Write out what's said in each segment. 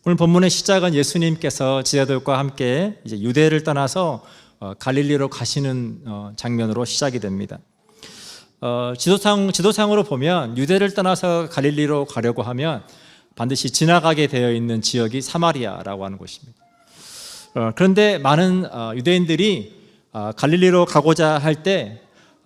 오늘 본문의 시작은 예수님께서 제자들과 함께 이제 유대를 떠나서 갈릴리로 가시는 장면으로 시작이 됩니다. 지도상으로 보면 유대를 떠나서 갈릴리로 가려고 하면 반드시 지나가게 되어 있는 지역이 사마리아라고 하는 곳입니다. 그런데 많은 유대인들이 갈릴리로 가고자 할 때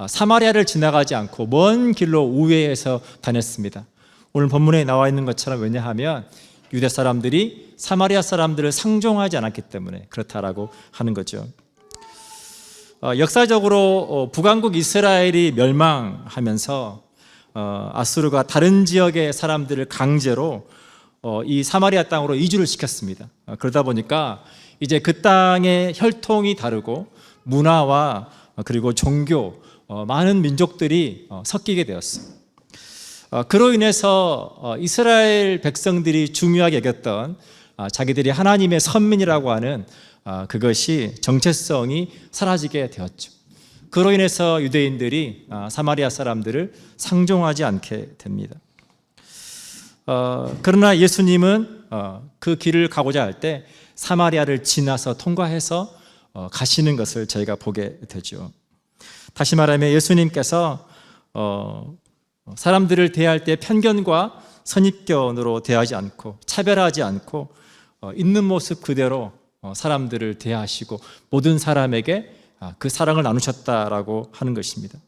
사마리아를 지나가지 않고 먼 길로 우회해서 다녔습니다. 오늘 본문에 나와 있는 것처럼, 왜냐하면 유대 사람들이 사마리아 사람들을 상종하지 않았기 때문에 그렇다라고 하는 거죠. 역사적으로 북왕국 이스라엘이 멸망하면서 아수르가 다른 지역의 사람들을 강제로 이 사마리아 땅으로 이주를 시켰습니다. 그러다 보니까 이제 그 땅의 혈통이 다르고 문화와 그리고 종교, 많은 민족들이 섞이게 되었어요. 그로 인해서 이스라엘 백성들이 중요하게 여겼던 자기들이 하나님의 선민이라고 하는 그것이 정체성이 사라지게 되었죠. 그로 인해서 유대인들이 사마리아 사람들을 상종하지 않게 됩니다. 그러나 예수님은 그 길을 가고자 할 때 사마리아를 지나서 통과해서 가시는 것을 저희가 보게 되죠. 다시 말하면 예수님께서 사람들을 대할 때 편견과 선입견으로 대하지 않고 차별하지 않고 있는 모습 그대로 사람들을 대하시고 모든 사람에게 그 사랑을 나누셨다라고 하는 것입니다.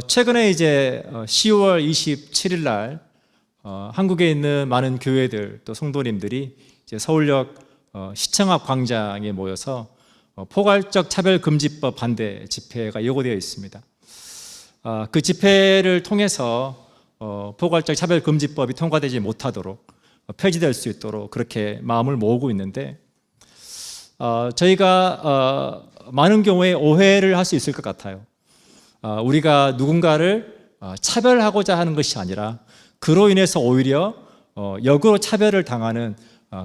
최근에 이제 10월 27일 날 한국에 있는 많은 교회들 또 성도님들이 이제 서울역 시청 앞 광장에 모여서 포괄적 차별금지법 반대 집회가 예고되어 있습니다. 그 집회를 통해서 포괄적 차별금지법이 통과되지 못하도록 폐지될 수 있도록 그렇게 마음을 모으고 있는데, 저희가 많은 경우에 오해를 할 수 있을 것 같아요. 우리가 누군가를 차별하고자 하는 것이 아니라 그로 인해서 오히려 역으로 차별을 당하는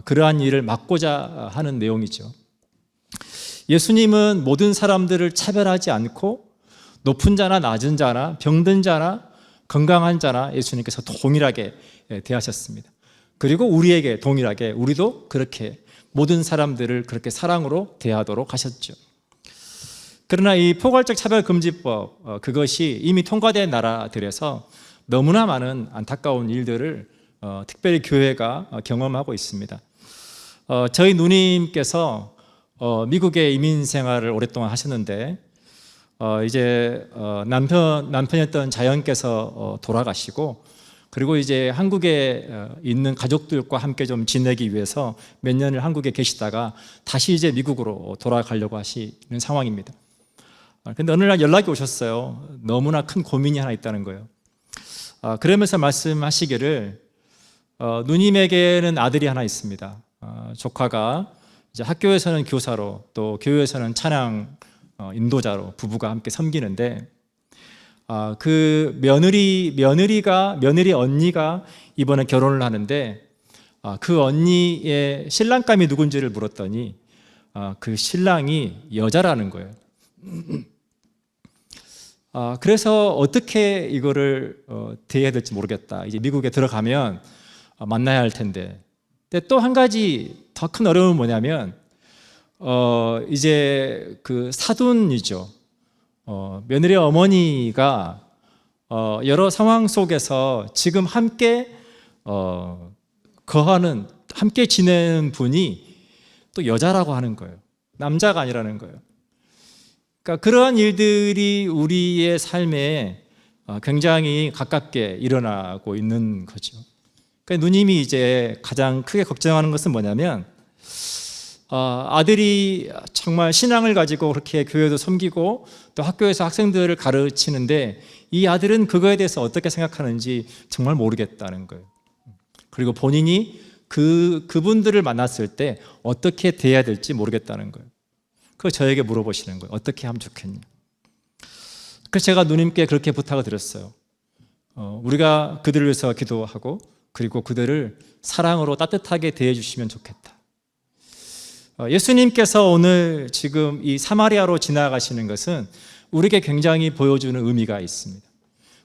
그러한 일을 막고자 하는 내용이죠. 예수님은 모든 사람들을 차별하지 않고 높은 자나 낮은 자나 병든 자나 건강한 자나 예수님께서 동일하게 대하셨습니다. 그리고 우리에게 동일하게 우리도 그렇게 모든 사람들을 그렇게 사랑으로 대하도록 하셨죠. 그러나 이 포괄적 차별금지법, 그것이 이미 통과된 나라들에서 너무나 많은 안타까운 일들을 특별히 교회가 경험하고 있습니다. 저희 누님께서 미국에 이민 생활을 오랫동안 하셨는데 이제 남편이었던 자연께서 돌아가시고, 그리고 이제 한국에 있는 가족들과 함께 좀 지내기 위해서 몇 년을 한국에 계시다가 다시 이제 미국으로 돌아가려고 하시는 상황입니다. 근데 어느 날 연락이 오셨어요. 너무나 큰 고민이 하나 있다는 거예요. 그러면서 말씀하시기를 누님에게는 아들이 하나 있습니다. 조카가 이제 학교에서는 교사로 또 교회에서는 찬양 인도자로 부부가 함께 섬기는데, 그 며느리 언니가 이번에 결혼을 하는데 그 언니의 신랑감이 누군지를 물었더니 그 신랑이 여자라는 거예요. 그래서 어떻게 이거를 대해야 될지 모르겠다. 이제 미국에 들어가면 만나야 할 텐데. 근데 또 한 가지 더 큰 어려움은 뭐냐면 이제 그 사돈이죠. 며느리 어머니가 여러 상황 속에서 지금 함께 거하는, 함께 지내는 분이 또 여자라고 하는 거예요. 남자가 아니라는 거예요. 그러니까 그러한 일들이 우리의 삶에 굉장히 가깝게 일어나고 있는 거죠. 그러니까 누님이 이제 가장 크게 걱정하는 것은 뭐냐면 아들이 정말 신앙을 가지고 그렇게 교회도 섬기고 또 학교에서 학생들을 가르치는데 이 아들은 그거에 대해서 어떻게 생각하는지 정말 모르겠다는 거예요. 그리고 본인이 그분들을 만났을 때 어떻게 대해야 될지 모르겠다는 거예요. 그걸 저에게 물어보시는 거예요. 어떻게 하면 좋겠냐. 그래서 제가 누님께 그렇게 부탁을 드렸어요. 우리가 그들을 위해서 기도하고 그리고 그들을 사랑으로 따뜻하게 대해 주시면 좋겠다. 예수님께서 오늘 지금 이 사마리아로 지나가시는 것은 우리에게 굉장히 보여주는 의미가 있습니다.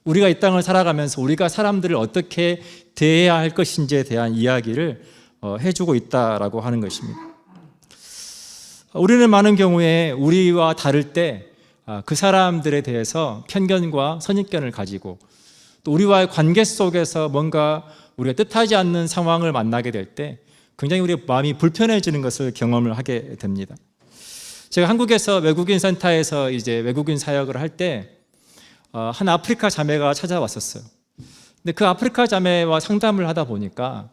우리가 이 땅을 살아가면서 우리가 사람들을 어떻게 대해야 할 것인지에 대한 이야기를 해주고 있다라고 하는 것입니다. 우리는 많은 경우에 우리와 다를 때 그 사람들에 대해서 편견과 선입견을 가지고 또 우리와의 관계 속에서 뭔가 우리가 뜻하지 않는 상황을 만나게 될 때 굉장히 우리 마음이 불편해지는 것을 경험을 하게 됩니다. 제가 한국에서 외국인 센터에서 이제 외국인 사역을 할 때 한 아프리카 자매가 찾아왔었어요. 근데 그 아프리카 자매와 상담을 하다 보니까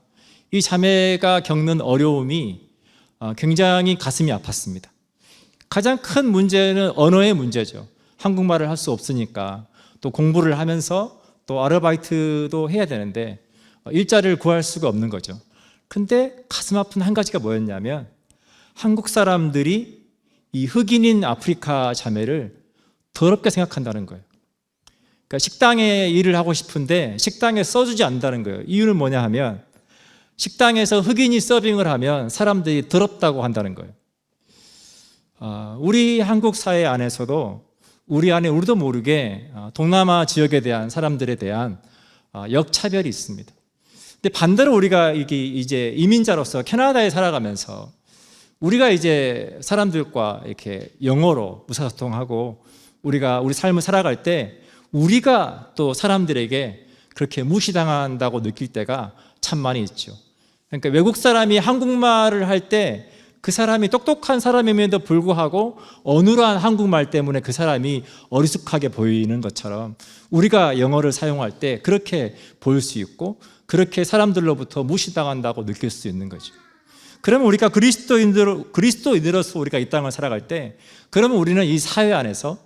이 자매가 겪는 어려움이 굉장히 가슴이 아팠습니다. 가장 큰 문제는 언어의 문제죠. 한국말을 할 수 없으니까 또 공부를 하면서 또 아르바이트도 해야 되는데 일자리를 구할 수가 없는 거죠. 근데 가슴 아픈 한 가지가 뭐였냐면 한국 사람들이 이 흑인인 아프리카 자매를 더럽게 생각한다는 거예요. 그러니까 식당에 일을 하고 싶은데 식당에 써주지 않는다는 거예요. 이유는 뭐냐 하면 식당에서 흑인이 서빙을 하면 사람들이 더럽다고 한다는 거예요. 우리 한국 사회 안에서도 우리 안에 우리도 모르게 동남아 지역에 대한 사람들에 대한 역차별이 있습니다. 근데 반대로 우리가 이제 이민자로서 캐나다에 살아가면서 우리가 이제 사람들과 이렇게 영어로 의사소통하고 우리가 우리 삶을 살아갈 때 우리가 또 사람들에게 그렇게 무시당한다고 느낄 때가 참 많이 있죠. 그러니까 외국 사람이 한국말을 할 때 그 사람이 똑똑한 사람임에도 불구하고 어눌한 한국말 때문에 그 사람이 어리숙하게 보이는 것처럼 우리가 영어를 사용할 때 그렇게 보일 수 있고 그렇게 사람들로부터 무시당한다고 느낄 수 있는 거죠. 그러면 우리가 그리스도인으로서 우리가 이 땅을 살아갈 때 그러면 우리는 이 사회 안에서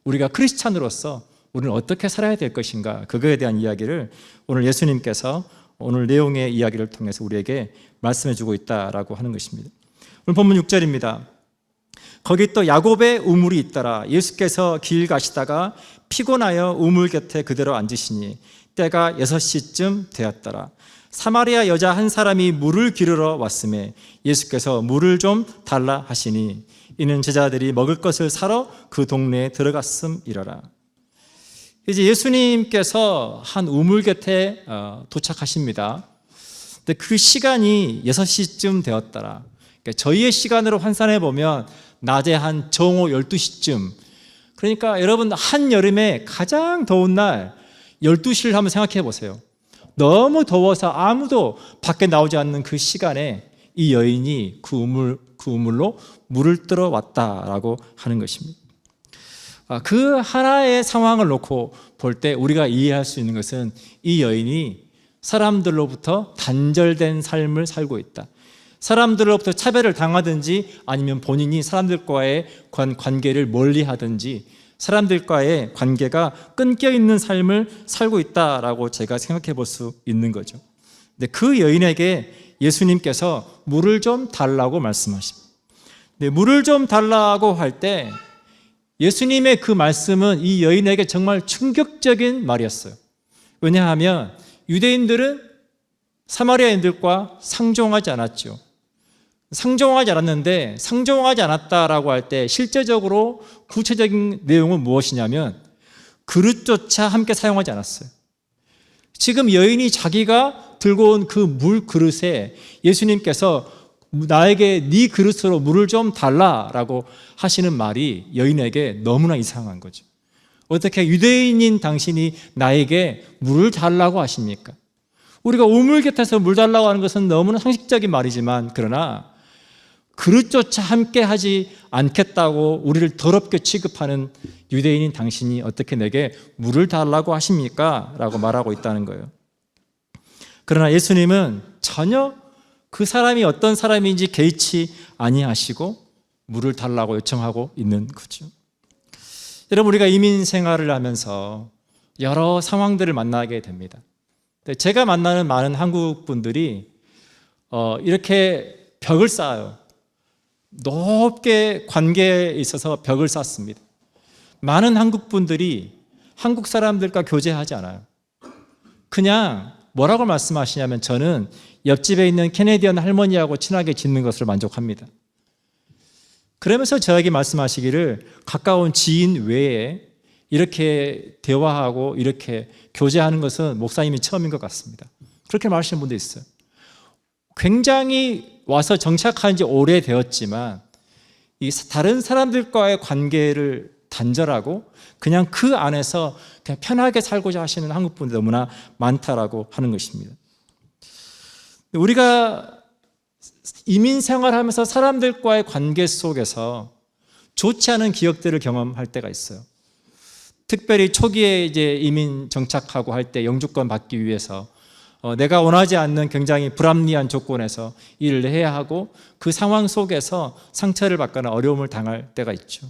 우리가 크리스찬으로서 우리는 어떻게 살아야 될 것인가, 그거에 대한 이야기를 오늘 예수님께서 오늘 내용의 이야기를 통해서 우리에게 말씀해 주고 있다라고 하는 것입니다. 오늘 본문 6절입니다. 거기 또 야곱의 우물이 있더라. 예수께서 길 가시다가 피곤하여 우물 곁에 그대로 앉으시니 때가 6시쯤 되었더라. 사마리아 여자 한 사람이 물을 기르러 왔음에 예수께서 물을 좀 달라 하시니 이는 제자들이 먹을 것을 사러 그 동네에 들어갔음이러라. 이제 예수님께서 한 우물 곁에 도착하십니다. 근데 그 시간이 6시쯤 되었더라. 그러니까 저희의 시간으로 환산해 보면 낮에 한 정오 12시쯤. 그러니까 여러분 한여름에 가장 더운 날 12시를 한번 생각해 보세요. 너무 더워서 아무도 밖에 나오지 않는 그 시간에 이 여인이 그 우물로 물을 뜨러 왔다라고 하는 것입니다. 그 하나의 상황을 놓고 볼 때 우리가 이해할 수 있는 것은 이 여인이 사람들로부터 단절된 삶을 살고 있다. 사람들로부터 차별을 당하든지 아니면 본인이 사람들과의 관계를 멀리하든지 사람들과의 관계가 끊겨 있는 삶을 살고 있다라고 제가 생각해 볼 수 있는 거죠. 근데 그 여인에게 예수님께서 물을 좀 달라고 말씀하십니다. 근데 물을 좀 달라고 할 때 예수님의 그 말씀은 이 여인에게 정말 충격적인 말이었어요. 왜냐하면 유대인들은 사마리아인들과 상종하지 않았죠. 상종하지 않았는데 상종하지 않았다라고 할 때 실제적으로 구체적인 내용은 무엇이냐면 그릇조차 함께 사용하지 않았어요. 지금 여인이 자기가 들고 온 그 물 그릇에 예수님께서 나에게 네 그릇으로 물을 좀 달라라고 하시는 말이 여인에게 너무나 이상한 거죠. 어떻게 유대인인 당신이 나에게 물을 달라고 하십니까? 우리가 우물 곁에서 물 달라고 하는 것은 너무나 상식적인 말이지만 그러나 그릇조차 함께 하지 않겠다고 우리를 더럽게 취급하는 유대인인 당신이 어떻게 내게 물을 달라고 하십니까? 라고 말하고 있다는 거예요. 그러나 예수님은 전혀 그 사람이 어떤 사람인지 개의치 아니하시고 물을 달라고 요청하고 있는 거죠. 여러분, 우리가 이민 생활을 하면서 여러 상황들을 만나게 됩니다. 제가 만나는 많은 한국 분들이 이렇게 벽을 쌓아요. 높게 관계에 있어서 벽을 쌓습니다. 많은 한국 분들이 한국 사람들과 교제하지 않아요. 그냥 뭐라고 말씀하시냐면 저는 옆집에 있는 캐네디언 할머니하고 친하게 지내는 것을 만족합니다. 그러면서 저에게 말씀하시기를 가까운 지인 외에 이렇게 대화하고 이렇게 교제하는 것은 목사님이 처음인 것 같습니다. 그렇게 말하시는 분도 있어요. 굉장히 와서 정착한 지 오래되었지만 이 다른 사람들과의 관계를 단절하고 그냥 그 안에서 그냥 편하게 살고자 하시는 한국 분들이 너무나 많다라고 하는 것입니다. 우리가 이민 생활하면서 사람들과의 관계 속에서 좋지 않은 기억들을 경험할 때가 있어요. 특별히 초기에 이제 이민 정착하고 할 때 영주권 받기 위해서 내가 원하지 않는 굉장히 불합리한 조건에서 일을 해야 하고 그 상황 속에서 상처를 받거나 어려움을 당할 때가 있죠.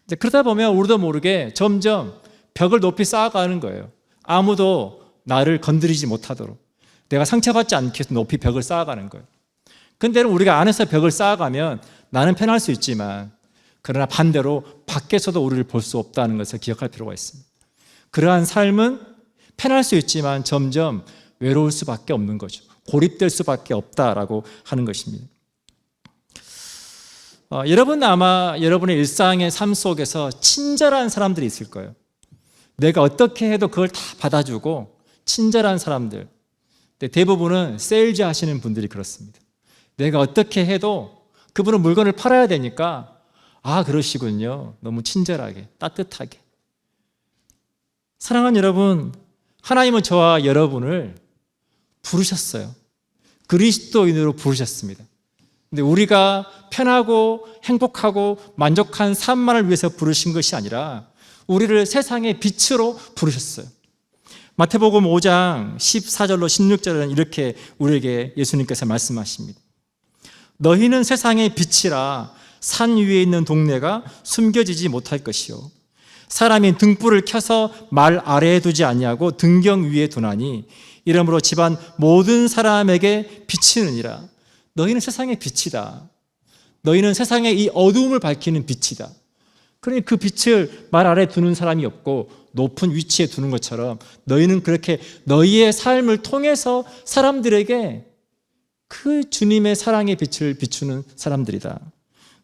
이제 그러다 보면 우리도 모르게 점점 벽을 높이 쌓아가는 거예요. 아무도 나를 건드리지 못하도록 내가 상처받지 않게 해서 높이 벽을 쌓아가는 거예요. 근데 우리가 안에서 벽을 쌓아가면 나는 편할 수 있지만 그러나 반대로 밖에서도 우리를 볼 수 없다는 것을 기억할 필요가 있습니다. 그러한 삶은 편할 수 있지만 점점 외로울 수밖에 없는 거죠. 고립될 수밖에 없다라고 하는 것입니다. 여러분 아마 여러분의 일상의 삶 속에서 친절한 사람들이 있을 거예요. 내가 어떻게 해도 그걸 다 받아주고 친절한 사람들. 대부분은 세일즈 하시는 분들이 그렇습니다. 내가 어떻게 해도 그분은 물건을 팔아야 되니까 그러시군요. 너무 친절하게 따뜻하게. 사랑하는 여러분, 하나님은 저와 여러분을 부르셨어요. 그리스도인으로 부르셨습니다. 근데 우리가 편하고 행복하고 만족한 삶만을 위해서 부르신 것이 아니라 우리를 세상의 빛으로 부르셨어요. 마태복음 5장 14절로 16절은 이렇게 우리에게 예수님께서 말씀하십니다. 너희는 세상의 빛이라 산 위에 있는 동네가 숨겨지지 못할 것이요 사람이 등불을 켜서 말 아래에 두지 아니하고 등경 위에 두나니 이러므로 집안 모든 사람에게 비치느니라. 너희는 세상의 빛이다. 너희는 세상의 이 어두움을 밝히는 빛이다. 그러니 그 빛을 말 아래에 두는 사람이 없고 높은 위치에 두는 것처럼 너희는 그렇게 너희의 삶을 통해서 사람들에게 그 주님의 사랑의 빛을 비추는 사람들이다.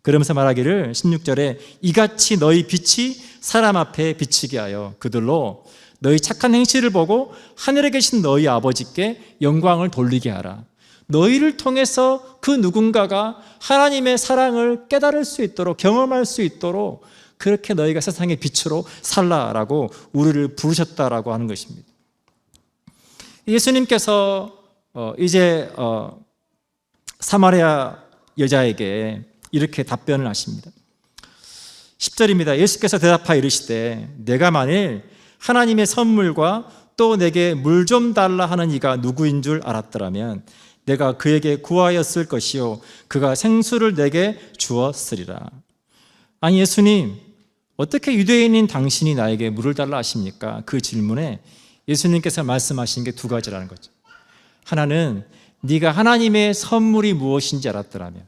그러면서 말하기를 16절에 이같이 너희 빛이 사람 앞에 비치게 하여 그들로 너희 착한 행실을 보고 하늘에 계신 너희 아버지께 영광을 돌리게 하라. 너희를 통해서 그 누군가가 하나님의 사랑을 깨달을 수 있도록 경험할 수 있도록 그렇게 너희가 세상의 빛으로 살라라고 우리를 부르셨다라고 하는 것입니다. 예수님께서 이제 사마리아 여자에게 이렇게 답변을 하십니다. 10절입니다. 예수께서 대답하여 이르시되 내가 만일 하나님의 선물과 또 내게 물 좀 달라 하는 이가 누구인 줄 알았더라면 내가 그에게 구하였을 것이요 그가 생수를 내게 주었으리라. 아니 예수님, 어떻게 유대인인 당신이 나에게 물을 달라 하십니까? 그 질문에 예수님께서 말씀하신 게 두 가지라는 거죠. 하나는 네가 하나님의 선물이 무엇인지 알았더라면,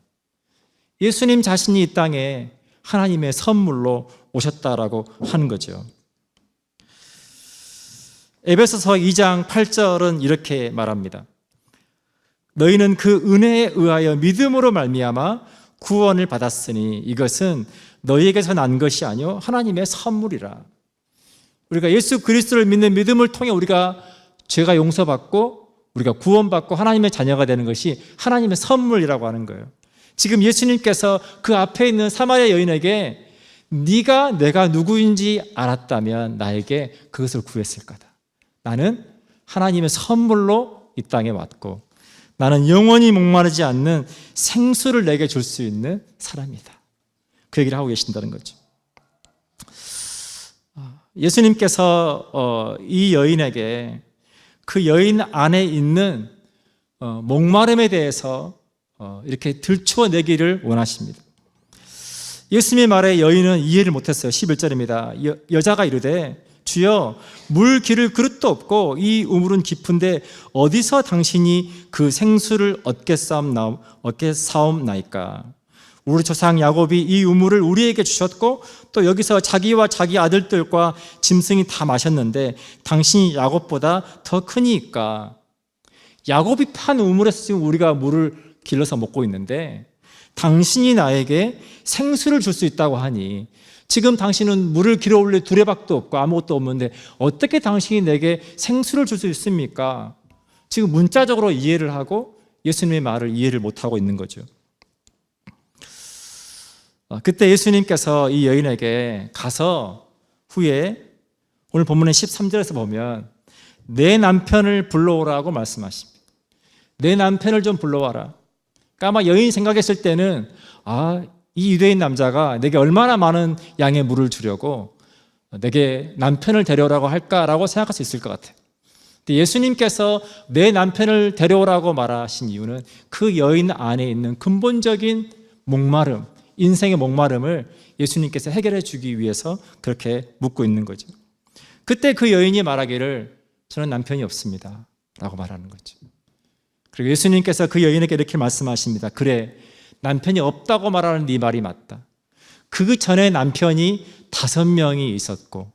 예수님 자신이 이 땅에 하나님의 선물로 오셨다라고 하는 거죠. 에베소서 2장 8절은 이렇게 말합니다. 너희는 그 은혜에 의하여 믿음으로 말미암아 구원을 받았으니 이것은 너희에게서 난 것이 아니요 하나님의 선물이라. 우리가 예수 그리스도를 믿는 믿음을 통해 우리가 죄가 용서받고 우리가 구원받고 하나님의 자녀가 되는 것이 하나님의 선물이라고 하는 거예요. 지금 예수님께서 그 앞에 있는 사마리아 여인에게 네가 내가 누구인지 알았다면 나에게 그것을 구했을 거다. 나는 하나님의 선물로 이 땅에 왔고 나는 영원히 목마르지 않는 생수를 내게 줄 수 있는 사람이다. 그 얘기를 하고 계신다는 거죠. 예수님께서 이 여인에게 그 여인 안에 있는 목마름에 대해서 이렇게 들추어내기를 원하십니다. 예수님의 말에 여인은 이해를 못했어요. 11절입니다. 여자가 이르되 주여 물 기를 그릇도 없고 이 우물은 깊은데 어디서 당신이 그 생수를 얻겠사옵나이까. 우리 조상 야곱이 이 우물을 우리에게 주셨고 또 여기서 자기와 자기 아들들과 짐승이 다 마셨는데 당신이 야곱보다 더 크니까. 야곱이 판 우물에서 지금 우리가 물을 길러서 먹고 있는데 당신이 나에게 생수를 줄 수 있다고 하니 지금 당신은 물을 길어 올릴 두레박도 없고 아무것도 없는데 어떻게 당신이 내게 생수를 줄 수 있습니까? 지금 문자적으로 이해를 하고 예수님의 말을 이해를 못하고 있는 거죠. 그때 예수님께서 이 여인에게 가서 후에 오늘 본문의 13절에서 보면 내 남편을 불러오라고 말씀하십니다. 내 남편을 좀 불러와라. 그러니까 아마 여인이 생각했을 때는 이 유대인 남자가 내게 얼마나 많은 양의 물을 주려고 내게 남편을 데려오라고 할까라고 생각할 수 있을 것 같아요. 근데 예수님께서 내 남편을 데려오라고 말하신 이유는 그 여인 안에 있는 근본적인 목마름, 인생의 목마름을 예수님께서 해결해 주기 위해서 그렇게 묻고 있는 거죠. 그때 그 여인이 말하기를 저는 남편이 없습니다 라고 말하는 거죠. 그리고 예수님께서 그 여인에게 이렇게 말씀하십니다. 그래, 남편이 없다고 말하는 네 말이 맞다. 그 전에 남편이 5명이 있었고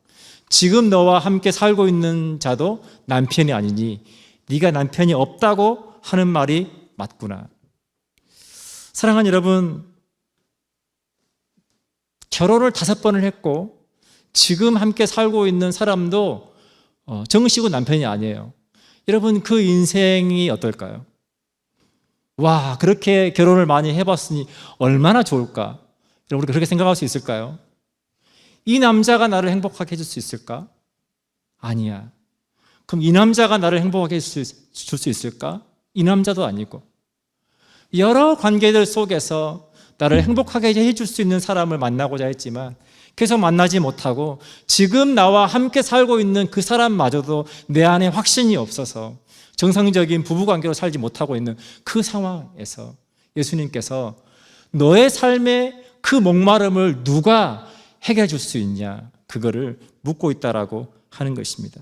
지금 너와 함께 살고 있는 자도 남편이 아니니 네가 남편이 없다고 하는 말이 맞구나. 사랑하는 여러분, 결혼을 5번을 했고 지금 함께 살고 있는 사람도 정식으로 남편이 아니에요. 여러분, 그 인생이 어떨까요? 와, 그렇게 결혼을 많이 해봤으니 얼마나 좋을까? 여러분, 우리가 그렇게 생각할 수 있을까요? 이 남자가 나를 행복하게 해줄 수 있을까? 아니야. 그럼 이 남자가 나를 행복하게 줄 수 있을까? 이 남자도 아니고. 여러 관계들 속에서 나를 행복하게 해줄 수 있는 사람을 만나고자 했지만 계속 만나지 못하고 지금 나와 함께 살고 있는 그 사람마저도 내 안에 확신이 없어서 정상적인 부부관계로 살지 못하고 있는 그 상황에서 예수님께서 너의 삶의 그 목마름을 누가 해결해 줄 수 있냐, 그거를 묻고 있다라고 하는 것입니다.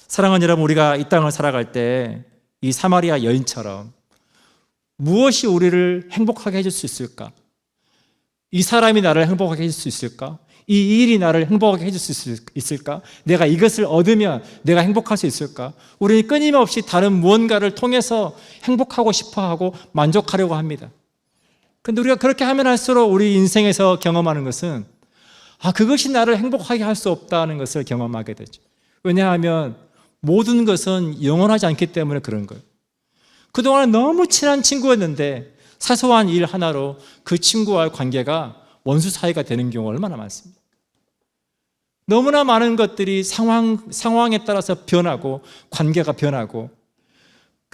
사랑하는 여러분, 우리가 이 땅을 살아갈 때 이 사마리아 여인처럼 무엇이 우리를 행복하게 해줄 수 있을까? 이 사람이 나를 행복하게 해줄 수 있을까? 이 일이 나를 행복하게 해줄 수 있을까? 내가 이것을 얻으면 내가 행복할 수 있을까? 우리는 끊임없이 다른 무언가를 통해서 행복하고 싶어하고 만족하려고 합니다. 그런데 우리가 그렇게 하면 할수록 우리 인생에서 경험하는 것은 그것이 나를 행복하게 할 수 없다는 것을 경험하게 되죠. 왜냐하면 모든 것은 영원하지 않기 때문에 그런 거예요. 그동안 너무 친한 친구였는데 사소한 일 하나로 그 친구와의 관계가 원수 사이가 되는 경우가 얼마나 많습니까? 너무나 많은 것들이 상황에 따라서 변하고 관계가 변하고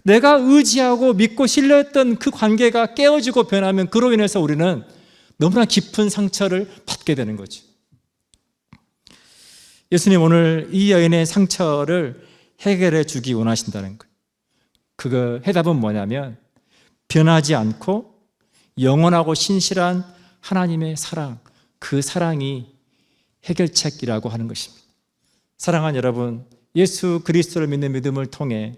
내가 의지하고 믿고 신뢰했던 그 관계가 깨어지고 변하면 그로 인해서 우리는 너무나 깊은 상처를 받게 되는 거죠. 예수님 오늘 이 여인의 상처를 해결해 주기 원하신다는 거예요. 그 해답은 뭐냐면 변하지 않고 영원하고 신실한 하나님의 사랑, 그 사랑이 해결책이라고 하는 것입니다. 사랑하는 여러분, 예수 그리스도를 믿는 믿음을 통해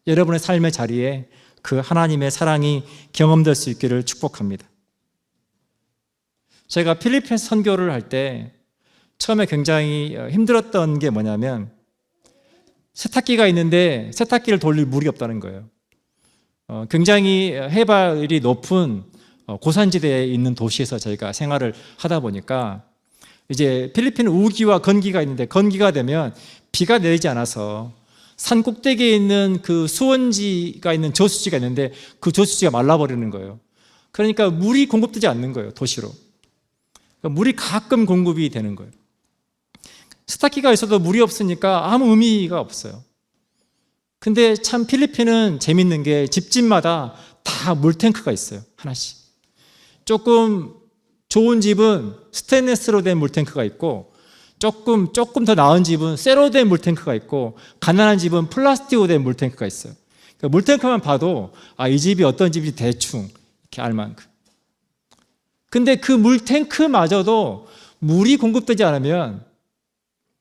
여러분의 삶의 자리에 그 하나님의 사랑이 경험될 수 있기를 축복합니다. 제가 필리핀 선교를 할 때 처음에 굉장히 힘들었던 게 뭐냐면 세탁기가 있는데 세탁기를 돌릴 물이 없다는 거예요. 굉장히 해발이 높은 고산지대에 있는 도시에서 저희가 생활을 하다 보니까 이제 필리핀 우기와 건기가 있는데 건기가 되면 비가 내리지 않아서 산 꼭대기에 있는 그 수원지가 있는 저수지가 있는데 그 저수지가 말라버리는 거예요. 그러니까 물이 공급되지 않는 거예요, 도시로. 그러니까 물이 가끔 공급이 되는 거예요. 세탁기가 있어도 물이 없으니까 아무 의미가 없어요. 근데 참 필리핀은 재밌는 게 집집마다 다 물탱크가 있어요, 하나씩. 조금 좋은 집은 스테인리스로 된 물탱크가 있고 조금 더 나은 집은 쇠로 된 물탱크가 있고 가난한 집은 플라스틱으로 된 물탱크가 있어요. 그러니까 물탱크만 봐도 이 집이 어떤 집인지 대충 이렇게 알 만큼. 근데 그 물탱크마저도 물이 공급되지 않으면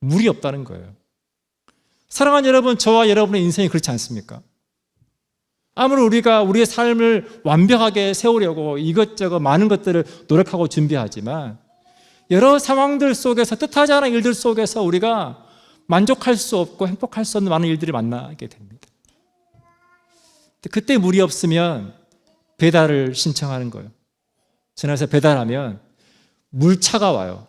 물이 없다는 거예요. 사랑하는 여러분, 저와 여러분의 인생이 그렇지 않습니까? 아무리 우리가 우리의 삶을 완벽하게 세우려고 이것저것 많은 것들을 노력하고 준비하지만 여러 상황들 속에서 뜻하지 않은 일들 속에서 우리가 만족할 수 없고 행복할 수 없는 많은 일들을 만나게 됩니다. 그때 물이 없으면 배달을 신청하는 거예요. 전화해서 배달하면 물차가 와요.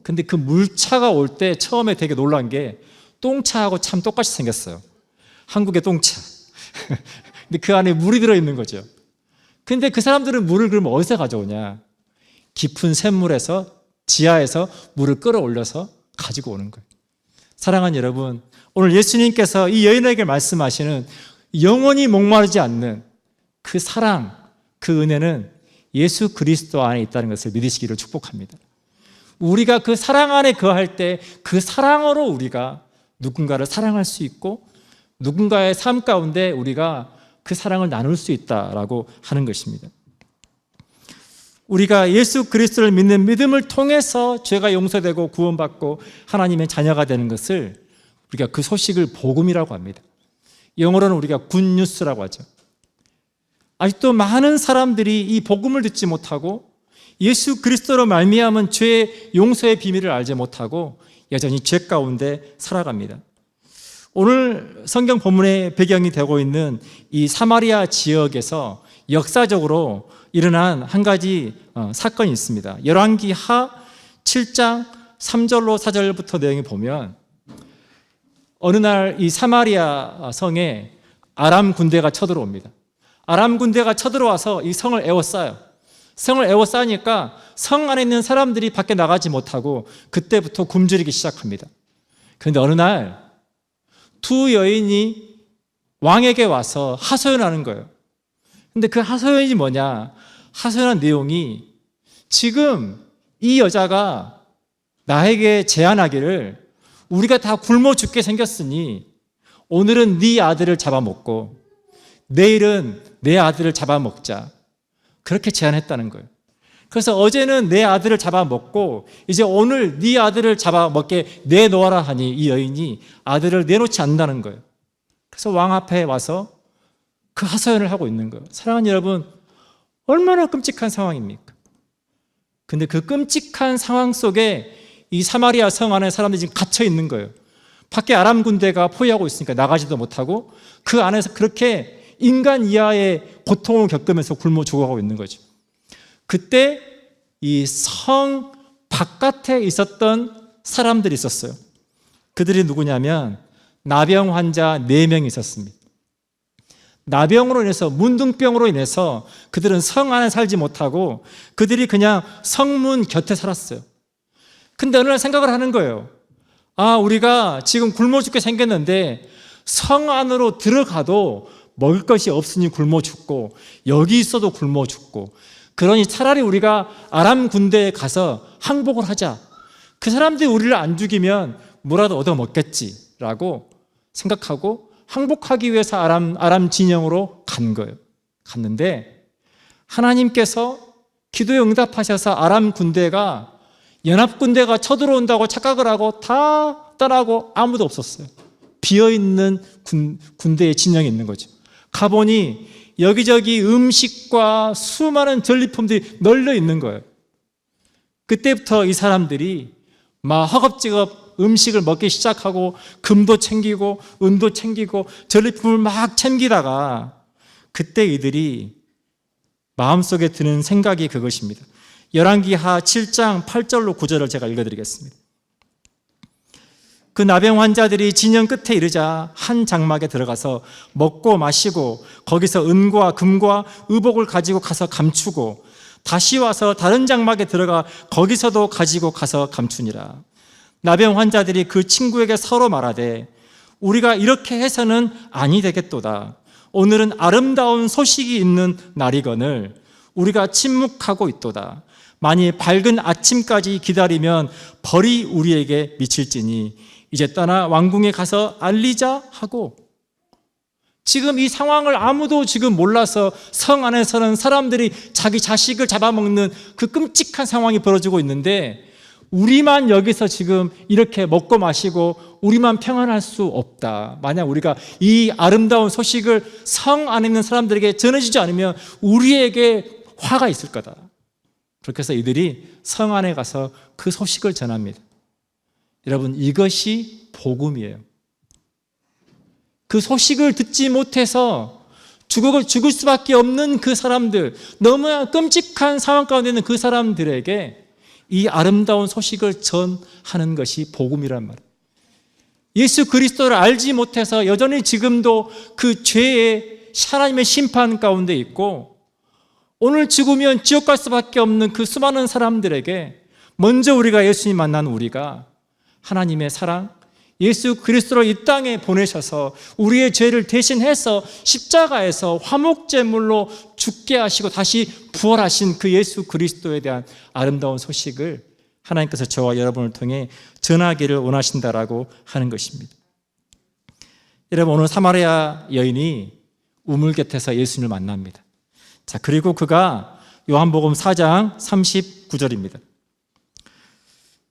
근데 그 물차가 올 때 처음에 되게 놀란 게 똥차하고 참 똑같이 생겼어요. 한국의 똥차. 근데 그 안에 물이 들어있는 거죠. 근데 그 사람들은 물을 그럼 어디서 가져오냐? 깊은 샘물에서, 지하에서 물을 끌어올려서 가지고 오는 거예요. 사랑하는 여러분, 오늘 예수님께서 이 여인에게 말씀하시는 영원히 목마르지 않는 그 사랑, 그 은혜는 예수 그리스도 안에 있다는 것을 믿으시기를 축복합니다. 우리가 그 사랑 안에 거할 때 그 사랑으로 우리가 누군가를 사랑할 수 있고 누군가의 삶 가운데 우리가 그 사랑을 나눌 수 있다라고 하는 것입니다. 우리가 예수 그리스도를 믿는 믿음을 통해서 죄가 용서되고 구원받고 하나님의 자녀가 되는 것을 우리가 그 소식을 복음이라고 합니다. 영어로는 우리가 굿뉴스라고 하죠. 아직도 많은 사람들이 이 복음을 듣지 못하고 예수 그리스도로 말미암은 죄의 용서의 비밀을 알지 못하고 여전히 죄 가운데 살아갑니다. 오늘 성경 본문의 배경이 되고 있는 이 사마리아 지역에서 역사적으로 일어난 한 가지 사건이 있습니다. 열왕기하 7장 3절로 4절부터 내용을 보면 어느 날 이 사마리아 성에 아람 군대가 쳐들어옵니다. 아람 군대가 쳐들어와서 이 성을 에워싸요. 성을 에워싸니까 성 안에 있는 사람들이 밖에 나가지 못하고 그때부터 굶주리기 시작합니다. 그런데 어느 날 두 여인이 왕에게 와서 하소연하는 거예요. 근데 그 하소연이 뭐냐? 하소연한 내용이 지금 이 여자가 나에게 제안하기를 우리가 다 굶어 죽게 생겼으니 오늘은 네 아들을 잡아먹고 내일은 내 아들을 잡아먹자. 그렇게 제안했다는 거예요. 그래서 어제는 내 아들을 잡아먹고 이제 오늘 네 아들을 잡아먹게 내놓아라 하니 이 여인이 아들을 내놓지 않는다는 거예요. 그래서 왕 앞에 와서 그 하소연을 하고 있는 거예요. 사랑하는 여러분, 얼마나 끔찍한 상황입니까? 근데 그 끔찍한 상황 속에 이 사마리아 성 안에 사람들이 지금 갇혀 있는 거예요. 밖에 아람 군대가 포위하고 있으니까 나가지도 못하고 그 안에서 그렇게 인간 이하의 고통을 겪으면서 굶어 죽어가고 있는 거죠. 그때 이 성 바깥에 있었던 사람들이 있었어요. 그들이 누구냐면 나병 환자 4명이 있었습니다. 나병으로 인해서, 문둥병으로 인해서 그들은 성 안에 살지 못하고 그들이 그냥 성문 곁에 살았어요. 근데 어느 날 생각을 하는 거예요. 아, 우리가 지금 굶어 죽게 생겼는데 성 안으로 들어가도 먹을 것이 없으니 굶어 죽고 여기 있어도 굶어 죽고 그러니 차라리 우리가 아람 군대에 가서 항복을 하자. 그 사람들이 우리를 안 죽이면 뭐라도 얻어먹겠지라고 생각하고 항복하기 위해서 아람 진영으로 간 거예요. 갔는데 하나님께서 기도에 응답하셔서 아람 군대가 연합군대가 쳐들어온다고 착각을 하고 다 떠나고 아무도 없었어요. 비어있는 군대의 진영이 있는 거죠. 가보니 여기저기 음식과 수많은 전리품들이 널려 있는 거예요. 그때부터 이 사람들이 막 허겁지겁 음식을 먹기 시작하고 금도 챙기고 은도 챙기고 전리품을 막 챙기다가 그때 이들이 마음속에 드는 생각이 그것입니다. 열왕기하 7장 8절로 9절을 제가 읽어드리겠습니다. 그 나병 환자들이 진영 끝에 이르자 한 장막에 들어가서 먹고 마시고 거기서 은과 금과 의복을 가지고 가서 감추고 다시 와서 다른 장막에 들어가 거기서도 가지고 가서 감추니라. 나병 환자들이 그 친구에게 서로 말하되 우리가 이렇게 해서는 아니 되겠도다. 오늘은 아름다운 소식이 있는 날이거늘 우리가 침묵하고 있도다. 만일 밝은 아침까지 기다리면 벌이 우리에게 미칠지니 이제 떠나 왕궁에 가서 알리자 하고, 지금 이 상황을 아무도 지금 몰라서 성 안에서는 사람들이 자기 자식을 잡아먹는 그 끔찍한 상황이 벌어지고 있는데 우리만 여기서 지금 이렇게 먹고 마시고 우리만 평안할 수 없다. 만약 우리가 이 아름다운 소식을 성 안에 있는 사람들에게 전해주지 않으면 우리에게 화가 있을 거다. 그렇게 해서 이들이 성 안에 가서 그 소식을 전합니다. 여러분, 이것이 복음이에요. 그 소식을 듣지 못해서 죽을 수밖에 없는 그 사람들, 너무나 끔찍한 상황 가운데 있는 그 사람들에게 이 아름다운 소식을 전하는 것이 복음이란 말이에요. 예수 그리스도를 알지 못해서 여전히 지금도 그 죄의 하나님의 심판 가운데 있고, 오늘 죽으면 지옥 갈 수밖에 없는 그 수많은 사람들에게 먼저 우리가 예수님 만난 우리가 하나님의 사랑, 예수 그리스도를 이 땅에 보내셔서 우리의 죄를 대신해서 십자가에서 화목제물로 죽게 하시고 다시 부활하신 그 예수 그리스도에 대한 아름다운 소식을 하나님께서 저와 여러분을 통해 전하기를 원하신다라고 하는 것입니다. 여러분, 오늘 사마리아 여인이 우물 곁에서 예수님을 만납니다. 자, 그리고 그가 요한복음 4장 39절입니다.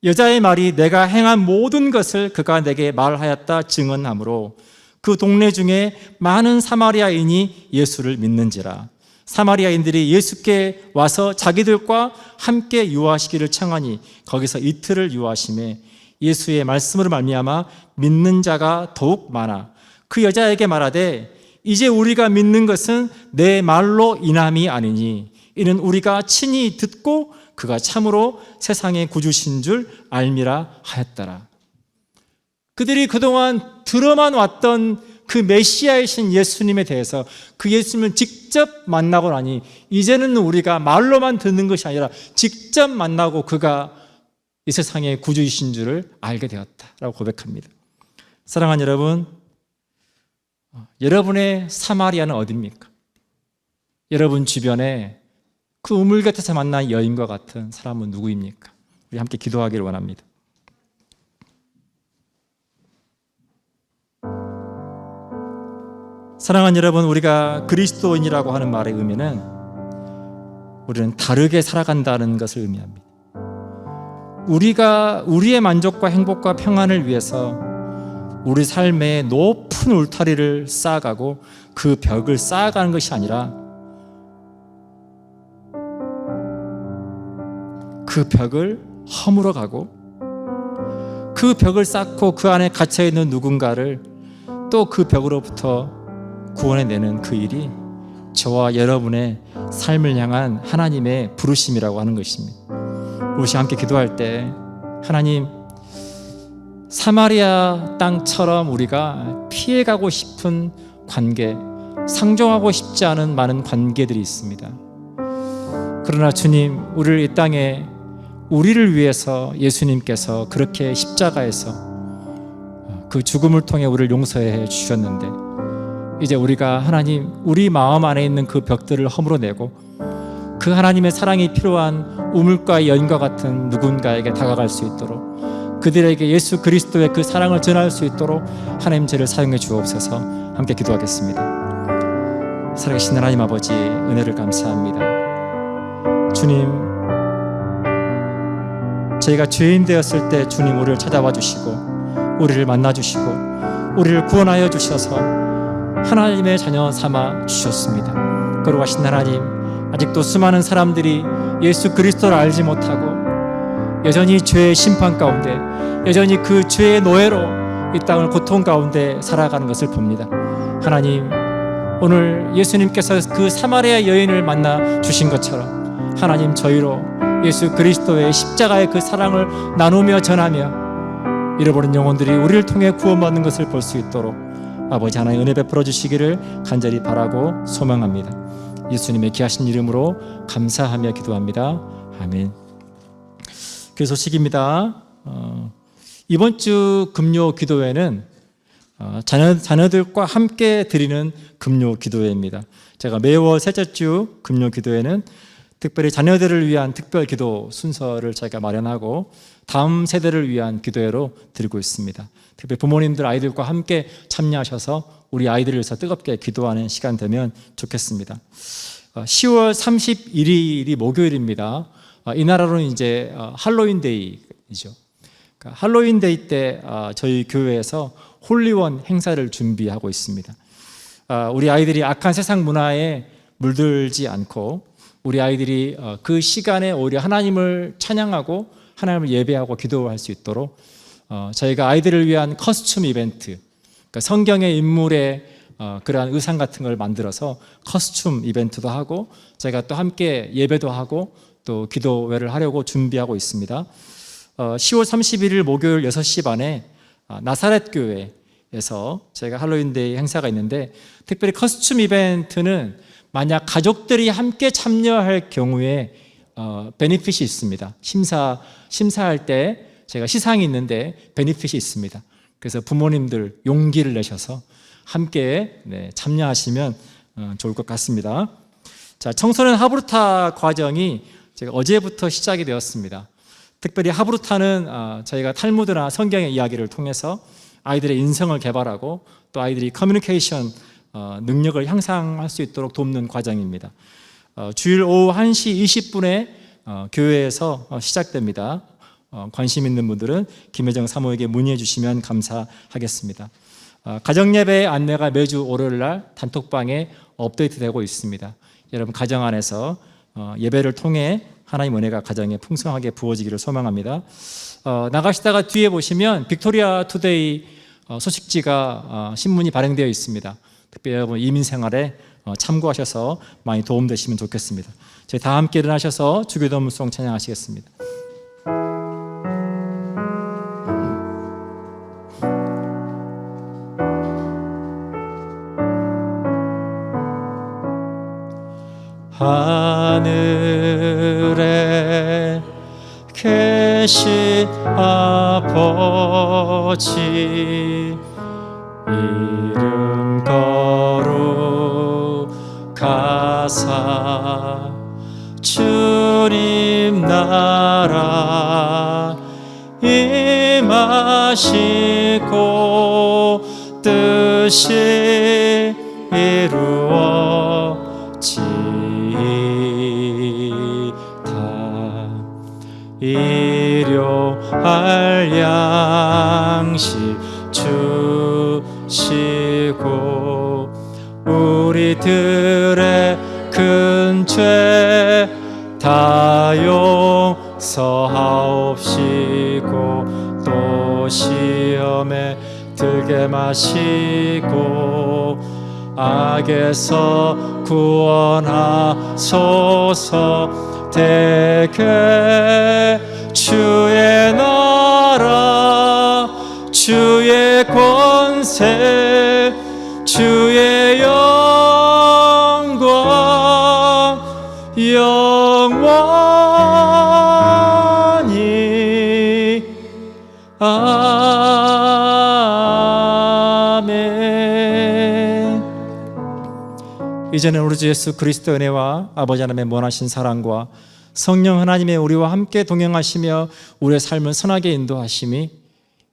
여자의 말이 내가 행한 모든 것을 그가 내게 말하였다 증언하므로 그 동네 중에 많은 사마리아인이 예수를 믿는지라. 사마리아인들이 예수께 와서 자기들과 함께 유하시기를 청하니 거기서 이틀을 유하심에 예수의 말씀으로 말미암아 믿는 자가 더욱 많아 그 여자에게 말하되 이제 우리가 믿는 것은 내 말로 인함이 아니니 이는 우리가 친히 듣고 그가 참으로 세상의 구주신 줄 알미라 하였더라. 그들이 그동안 들어만 왔던 그 메시아이신 예수님에 대해서, 그 예수님을 직접 만나고 나니 이제는 우리가 말로만 듣는 것이 아니라 직접 만나고 그가 이 세상의 구주이신 줄을 알게 되었다라고 고백합니다. 사랑하는 여러분, 여러분의 사마리아는 어디입니까? 여러분 주변에 그 우물 곁에서 만난 여인과 같은 사람은 누구입니까? 우리 함께 기도하기를 원합니다. 사랑하는 여러분, 우리가 그리스도인이라고 하는 말의 의미는 우리는 다르게 살아간다는 것을 의미합니다. 우리가 우리의 만족과 행복과 평안을 위해서 우리 삶에 높은 울타리를 쌓아가고 그 벽을 쌓아가는 것이 아니라 그 벽을 허물어 가고 그 벽을 쌓고 그 안에 갇혀있는 누군가를 또 그 벽으로부터 구원해내는 그 일이 저와 여러분의 삶을 향한 하나님의 부르심이라고 하는 것입니다. 우리 함께 기도할 때 하나님, 사마리아 땅처럼 우리가 피해가고 싶은 관계, 상종하고 싶지 않은 많은 관계들이 있습니다. 그러나 주님, 우리를 이 땅에 우리를 위해서 예수님께서 그렇게 십자가에서 그 죽음을 통해 우리를 용서해 주셨는데 이제 우리가 하나님, 우리 마음 안에 있는 그 벽들을 허물어내고 그 하나님의 사랑이 필요한 우물과 여인과 같은 누군가에게 다가갈 수 있도록, 그들에게 예수 그리스도의 그 사랑을 전할 수 있도록 하나님 저를 사용해 주옵소서. 함께 기도하겠습니다. 살아계신 하나님 아버지, 은혜를 감사합니다. 주님, 저희가 죄인 되었을 때 주님 우리를 찾아와 주시고 우리를 만나 주시고 우리를 구원하여 주셔서 하나님의 자녀 삼아 주셨습니다. 거룩하신 하나님, 아직도 수많은 사람들이 예수 그리스도를 알지 못하고 여전히 죄의 심판 가운데, 여전히 그 죄의 노예로 이 땅을 고통 가운데 살아가는 것을 봅니다. 하나님, 오늘 예수님께서 그 사마리아 여인을 만나 주신 것처럼 하나님, 저희로 예수 그리스도의 십자가의 그 사랑을 나누며 전하며 잃어버린 영혼들이 우리를 통해 구원받는 것을 볼 수 있도록 아버지 하나님 은혜 베풀어 주시기를 간절히 바라고 소망합니다. 예수님의 귀하신 이름으로 감사하며 기도합니다. 아멘. 그 소식입니다. 이번 주 금요 기도회는 자녀들과 함께 드리는 금요 기도회입니다. 제가 매월 셋째 주 금요 기도회는 특별히 자녀들을 위한 특별 기도 순서를 저희가 마련하고 다음 세대를 위한 기도회로 드리고 있습니다. 특별히 부모님들 아이들과 함께 참여하셔서 우리 아이들을 위해서 뜨겁게 기도하는 시간 되면 좋겠습니다. 10월 31일이 목요일입니다. 이 나라로는 이제 할로윈 데이이죠. 할로윈 데이 때 저희 교회에서 홀리원 행사를 준비하고 있습니다. 우리 아이들이 악한 세상 문화에 물들지 않고 우리 아이들이 그 시간에 오히려 하나님을 찬양하고 하나님을 예배하고 기도할 수 있도록 저희가 아이들을 위한 커스튬 이벤트, 그러니까 성경의 인물의 그러한 의상 같은 걸 만들어서 커스튬 이벤트도 하고 저희가 또 함께 예배도 하고 또 기도회를 하려고 준비하고 있습니다. 10월 31일 목요일 6시 반에 나사렛 교회에서 저희가 할로윈데이 행사가 있는데, 특별히 커스튬 이벤트는 만약 가족들이 함께 참여할 경우에 베니핏이 있습니다. 심사할 때 제가 시상이 있는데 베니핏이 있습니다. 그래서 부모님들 용기를 내셔서 함께 참여하시면 좋을 것 같습니다. 자, 청소년 하브루타 과정이 제가 어제부터 시작이 되었습니다. 특별히 하브루타는 저희가 탈무드나 성경의 이야기를 통해서 아이들의 인성을 개발하고 또 아이들이 커뮤니케이션 능력을 향상할 수 있도록 돕는 과정입니다. 주일 오후 1시 20분에 교회에서 시작됩니다. 관심 있는 분들은 김혜정 사모에게 문의해 주시면 감사하겠습니다. 가정예배 안내가 매주 월요일날 단톡방에 업데이트되고 있습니다. 여러분 가정 안에서 예배를 통해 하나님 은혜가 가정에 풍성하게 부어지기를 소망합니다. 나가시다가 뒤에 보시면 빅토리아 투데이 소식지가 신문이 발행되어 있습니다. 특별히 여러분 이민생활에 참고하셔서 많이 도움되시면 좋겠습니다. 저희 다 함께 일어나셔서 주기도문송 찬양하시겠습니다. 하늘에 계신 아버지, 이름 거룩하사 주님 나라 임하시고 뜻이 이루어지이다. 일용할 양식 주시고 우리들의 큰 죄 다 용서하옵시고 또 시험에 들게 마시고 악에서 구원하소서. 대개 주의 나라 주의 권세 주의 영광 영원히 아멘. 이제는 우리 주 예수 그리스도의 은혜와 아버지 하나님의 무한하신 사랑과 성령 하나님의 우리와 함께 동행하시며 우리의 삶을 선하게 인도하심이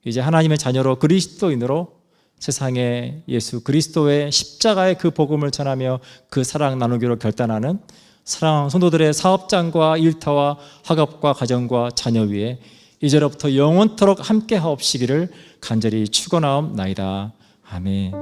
이제 하나님의 자녀로 그리스도인으로 세상에 예수 그리스도의 십자가의 그 복음을 전하며 그 사랑 나누기로 결단하는 사랑하는 성도들의 사업장과 일터와 학업과 가정과 자녀 위에 이제로부터 영원토록 함께 하옵시기를 간절히 축원하옵나이다. 아멘.